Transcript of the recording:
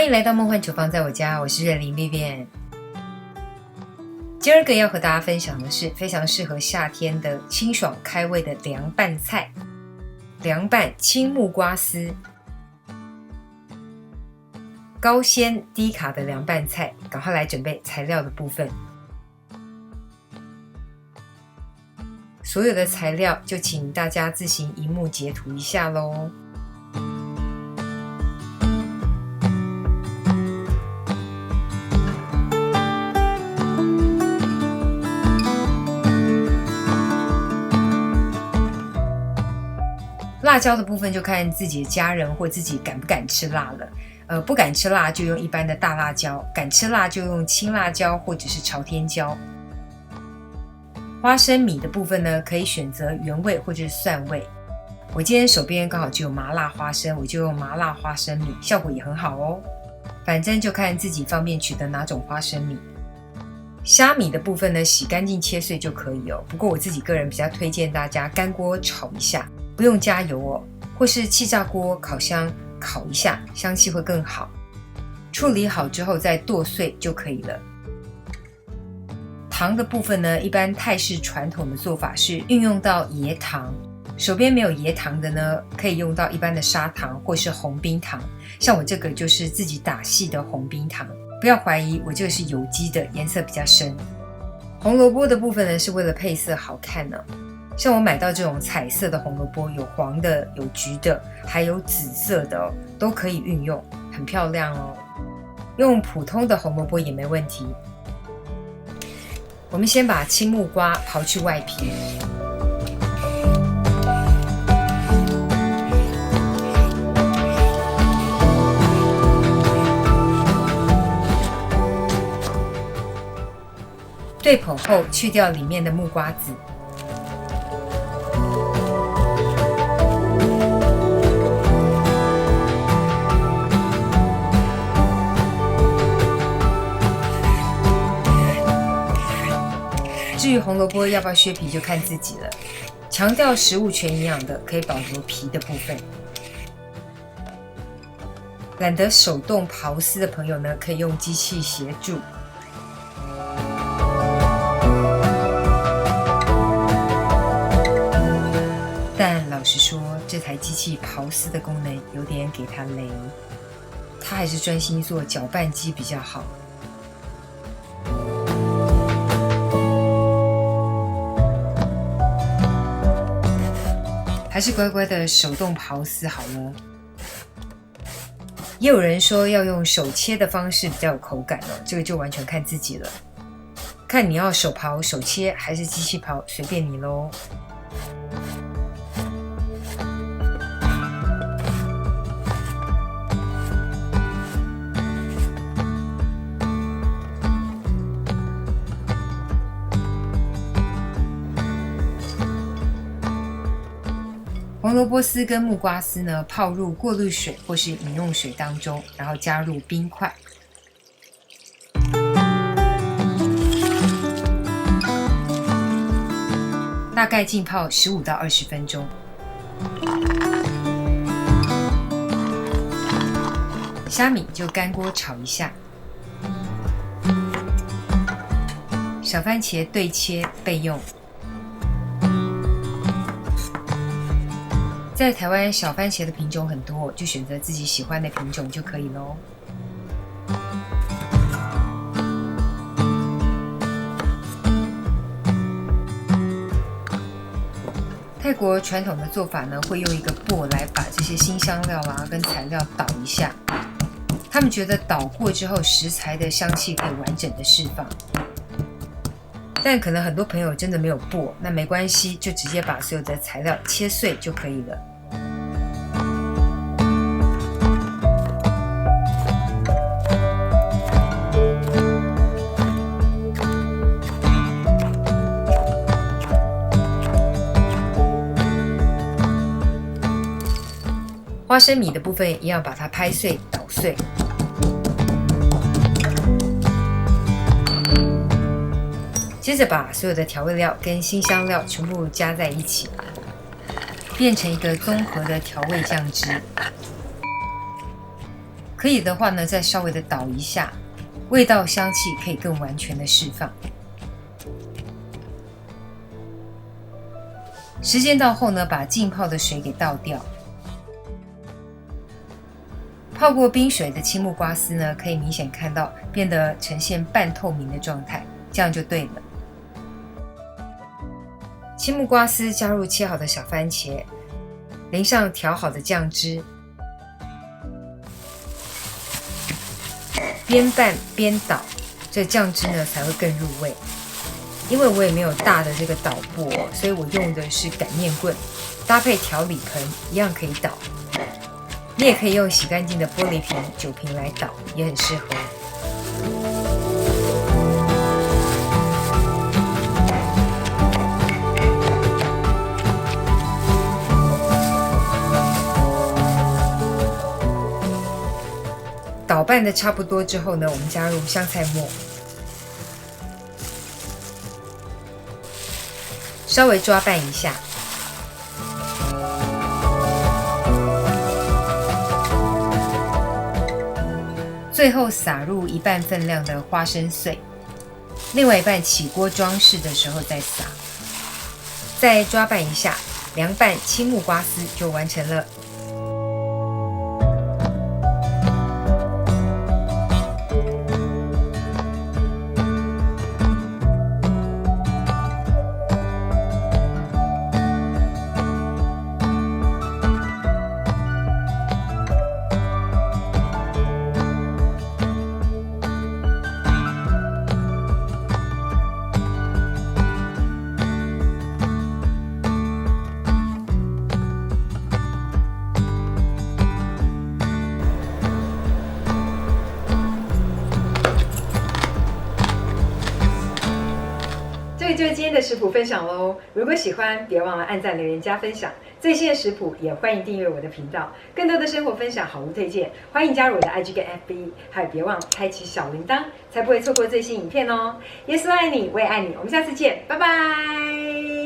迎来到梦幻厨房，在我家，我是瑞玲 Vivian。今儿个要和大家分享的是非常适合夏天的清爽开胃的凉拌菜——凉拌青木瓜丝。高纤低卡的凉拌菜，赶快来准备材料的部分。所有的材料就请大家自行萤幕截图一下咯。辣椒的部分就看自己的家人或自己敢不敢吃辣了。不敢吃辣就用一般的大辣椒，敢吃辣就用青辣椒或者是朝天椒。花生米的部分呢，可以选择原味或者是蒜味。我今天手边刚好就有麻辣花生，我就用麻辣花生米，效果也很好哦。反正就看自己方便取得哪种花生米。虾米的部分呢，洗干净切碎就可以哦。不过我自己个人比较推荐大家干锅炒一下，不用加油哦，或是气炸锅、烤箱烤一下，香气会更好。处理好之后再剁碎就可以了。糖的部分呢，一般泰式传统的做法是运用到椰糖，手边没有椰糖的呢，可以用到一般的砂糖或是红冰糖。像我这个就是自己打细的红冰糖，不要怀疑我这个是有机的，颜色比较深。红萝卜的部分呢，是为了配色好看呢。像我买到这种彩色的红萝卜，有黄的，有橘的，还有紫色的哦，都可以运用，很漂亮哦。用普通的红萝卜也没问题。我们先把青木瓜刨去外皮，对剖后去掉里面的木瓜籽。至于红萝卜要不要削皮就看自己了，强调食物全营养的可以保留皮的部分。懒得手动刨丝的朋友呢，可以用机器协助。但老实说，这台机器刨丝的功能有点给它雷，它还是专心做搅拌机比较好。还是乖乖的手动刨丝好了。也有人说要用手切的方式比较有口感哦，这个就完全看自己了。看你要手刨手切还是机器刨，随便你咯。红萝卜丝跟木瓜丝呢，泡入过滤水或是饮用水当中，然后加入冰块。大概浸泡15到20分钟。虾米就干锅炒一下。小番茄对切备用。在台湾小番茄的品种很多，就选择自己喜欢的品种就可以咯。泰国传统的做法呢，会用一个钵来把这些辛香料跟材料捣一下。他们觉得捣过之后，食材的香气可以完整的释放。但可能很多朋友真的没有钵，那没关系，就直接把所有的材料切碎就可以了。花生米的部分一样，把它拍碎、捣碎。接着把所有的调味料跟辛香料全部加在一起，变成一个综合的调味酱汁。可以的话呢，再稍微的捣一下，味道香气可以更完全的释放。时间到后呢，把浸泡的水给倒掉。泡过冰水的青木瓜丝呢，可以明显看到变得呈现半透明的状态，这样就对了。青木瓜丝加入切好的小番茄，淋上调好的酱汁，边拌边捣，这酱汁呢才会更入味。因为我也没有大的这个捣钵，所以我用的是擀面棍，搭配调理盆一样可以捣。你也可以用洗干净的玻璃瓶、酒瓶来捣，也很适合。捣拌的差不多之后呢，我们加入香菜末。稍微抓拌一下，最后撒入一半分量的花生碎，另外一半起锅装饰的时候再撒，再抓拌一下，凉拌青木瓜丝就完成了。这就是今天的食谱分享喽！如果喜欢，别忘了按赞、留言、加分享。最新的食谱也欢迎订阅我的频道，更多的生活分享、好物推荐，欢迎加入我的 IG 跟 FB， 还有别忘了开启小铃铛，才不会错过最新影片哦！耶稣爱你，我也爱你，我们下次见，拜拜。